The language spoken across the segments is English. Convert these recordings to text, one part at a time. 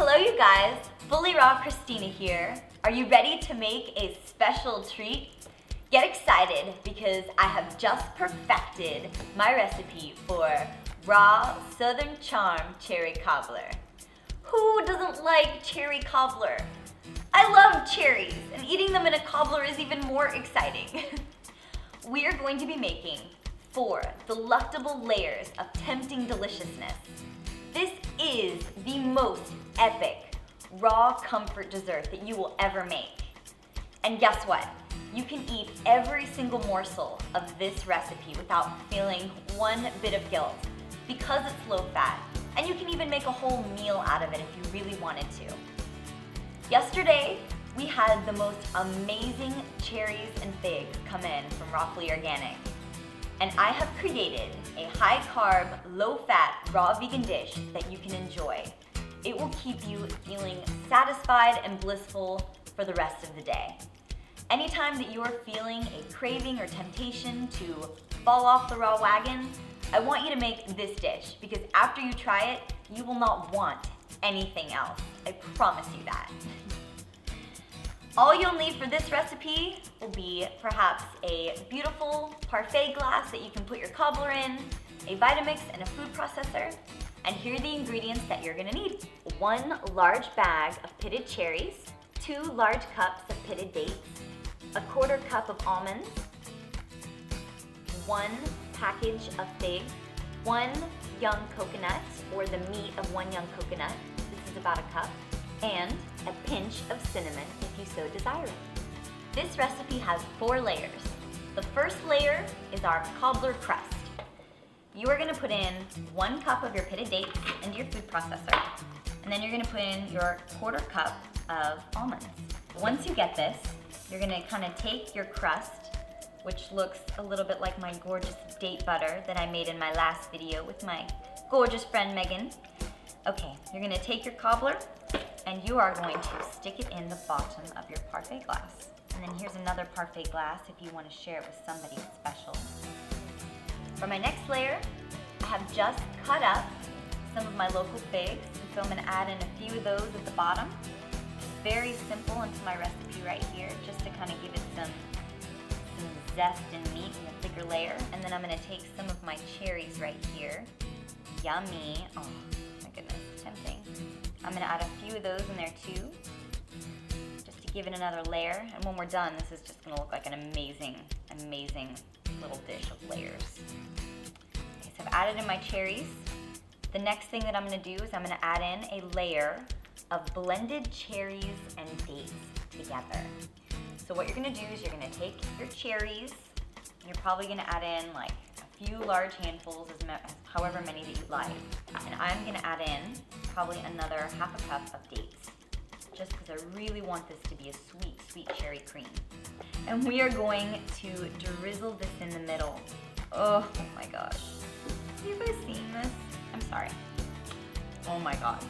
Hello you guys, FullyRawKristina here. Are you ready to make a special treat? Get excited because I have just perfected my recipe for raw Southern Charm cherry cobbler. Who doesn't like cherry cobbler? I love cherries, and eating them in a cobbler is even more exciting. We are going to be making 4 delectable layers of tempting deliciousness. This is the most epic raw comfort dessert that you will ever make. And guess what? You can eat every single morsel of this recipe without feeling one bit of guilt because it's low fat, and you can even make a whole meal out of it if you really wanted to. Yesterday, we had the most amazing cherries and figs come in from Rawfully Organic. And I have created a high-carb, low-fat, raw vegan dish that you can enjoy. It will keep you feeling satisfied and blissful for the rest of the day. Anytime that you are feeling a craving or temptation to fall off the raw wagon, I want you to make this dish because after you try it, you will not want anything else. I promise you that. All you'll need for this recipe will be perhaps a beautiful parfait glass that you can put your cobbler in, a Vitamix and a food processor, and here are the ingredients that you're gonna need. 1 large bag of pitted cherries, 2 large cups of pitted dates, a 1/4 cup of almonds, 1 package of figs, 1 young coconut, or the meat of 1 young coconut, this is about a cup, and a pinch of cinnamon if you so desire it. This recipe has 4 layers. The first layer is our Cobler Crust. You are gonna put in 1 cup of your pitted dates into your food processor, and then you're gonna put in your 1/4 cup of almonds. Once you get this, you're gonna kind of take your crust, which looks a little bit like my gorgeous date butter that I made in my last video with my gorgeous friend Megan. Okay, you're gonna take your cobbler, and you are going to stick it in the bottom of your parfait glass. And then here's another parfait glass if you want to share it with somebody special. For my next layer, I have just cut up some of my local figs, and so I'm going to add in a few of those at the bottom. Very simple into my recipe right here, just to kind of give it some zest and meat in a thicker layer. And then I'm going to take some of my cherries right here. Yummy. Oh my goodness, tempting. I'm gonna add a few of those in there too, just to give it another layer. And when we're done, this is just gonna look like an amazing, amazing little dish of layers. Okay, so I've added in my cherries. The next thing that I'm gonna do is I'm gonna add in a layer of blended cherries and dates together. So what you're gonna do is you're gonna take your cherries, and you're probably gonna add in like a few large handfuls, however many that you like. And I'm gonna add in probably another 1/2 cup of dates, just because I really want this to be a sweet, sweet cherry cream. And we are going to drizzle this in the middle. Oh my gosh. Have you guys seen this? I'm sorry. Oh my god.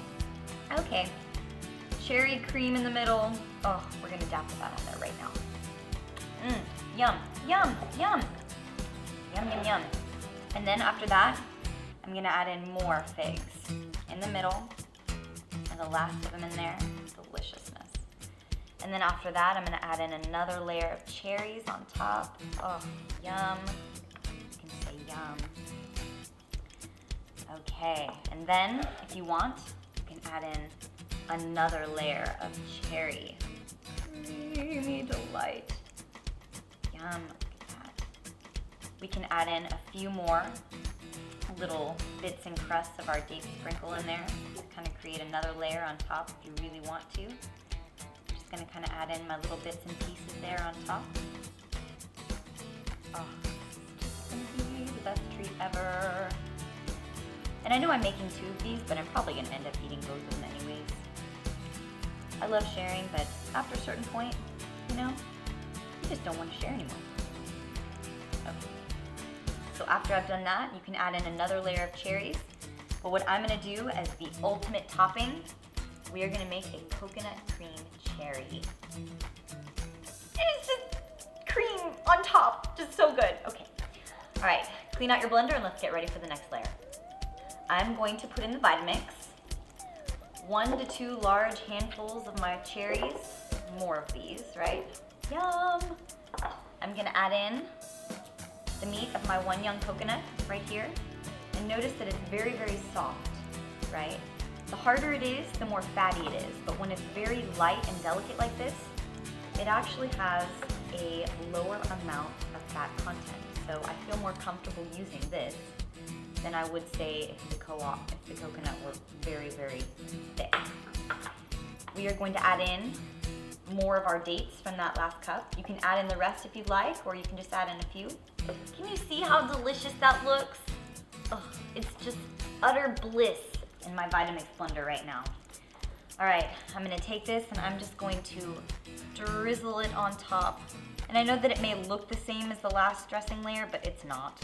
Okay. Cherry cream in the middle. Oh, we're gonna dap that on there right now. Yum, yum, yum. Yum, yum, yum. And then after that, I'm gonna add in more figs in the middle, and the last of them in there. Deliciousness. And then after that, I'm gonna add in another layer of cherries on top. Oh, yum. You can say yum. Okay, and then if you want, you can add in another layer of cherry. Creamy delight. Yum. We can add in a few more little bits and crusts of our date sprinkle in there to kind of create another layer on top if you really want to. I'm just going to kind of add in my little bits and pieces there on top. Oh, it's going to be the best treat ever. And I know I'm making 2 of these, but I'm probably going to end up eating both of them anyways. I love sharing, but after a certain point, you know, you just don't want to share anymore. So after I've done that, you can add in another layer of cherries. But what I'm gonna do as the ultimate topping, we are gonna make a coconut cream cherry. It's just cream on top, just so good. Okay, all right, clean out your blender and let's get ready for the next layer. I'm going to put in the Vitamix 1 to 2 large handfuls of my cherries. More of these, right? Yum! I'm gonna add in the meat of my 1 young coconut right here. And notice that it's very, very soft, right? The harder it is, the more fatty it is. But when it's very light and delicate like this, it actually has a lower amount of fat content. So I feel more comfortable using this than I would say if the coconut were very, very thick. We are going to add in more of our dates from that last cup. You can add in the rest if you'd like, or you can just add in a few. Can you see how delicious that looks? Oh, it's just utter bliss in my Vitamix blender right now. All right, I'm gonna take this and I'm just going to drizzle it on top. And I know that it may look the same as the last dressing layer, but it's not.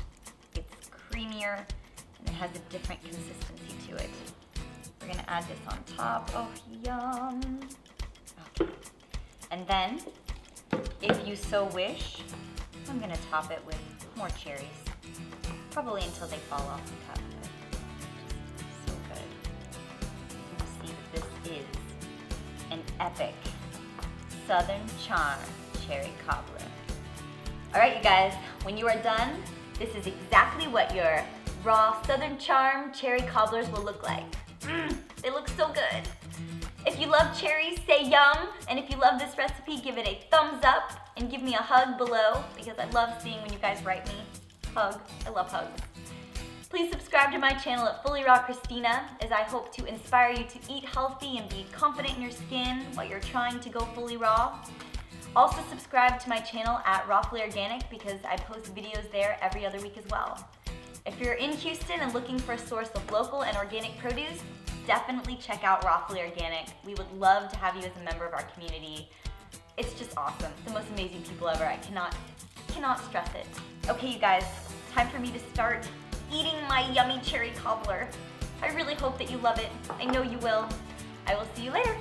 It's creamier and it has a different consistency to it. We're gonna add this on top. Oh, yum. Okay. And then, if you so wish, I'm gonna top it with more cherries. Probably until they fall off the cup. So good. You can see that this is an epic Southern Charm cherry cobbler. All right, you guys, when you are done, this is exactly what your raw Southern Charm cherry cobblers will look like. They look so good. If you love cherries, say yum. And if you love this recipe, give it a thumbs up and give me a hug below because I love seeing when you guys write me. Hug. I love hugs. Please subscribe to my channel at FullyRawKristina as I hope to inspire you to eat healthy and be confident in your skin while you're trying to go fully raw. Also subscribe to my channel at FullyRawKristina because I post videos there every other week as well. If you're in Houston and looking for a source of local and organic produce, definitely check out FullyRawKristina. We would love to have you as a member of our community. It's just awesome. The most amazing people ever. I cannot stress it. Okay, you guys, time for me to start eating my yummy cherry cobbler. I really hope that you love it. I know you will. I will see you later.